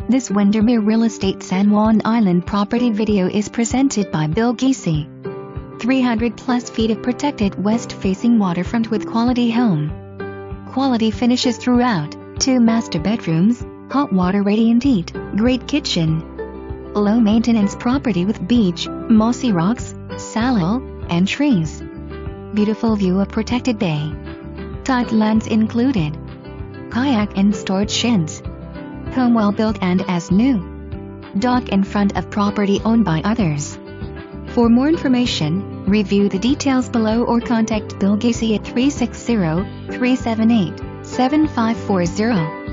This Windermere Real Estate San Juan Island property video is presented by BillGiesy. 300 plus feet of protected west-facing waterfront with quality home. Quality finishes throughout, 2 master bedrooms, hot water radiant heat, great kitchen. Low maintenance property with beach, mossy rocks, salal, and trees. Beautiful view of protected bay. Tidelands included. Kayak and storage sheds. Home well built and as new. Dock in front of property owned by others. For more information, review the details below or contact BillGiesy at 360-378-7540.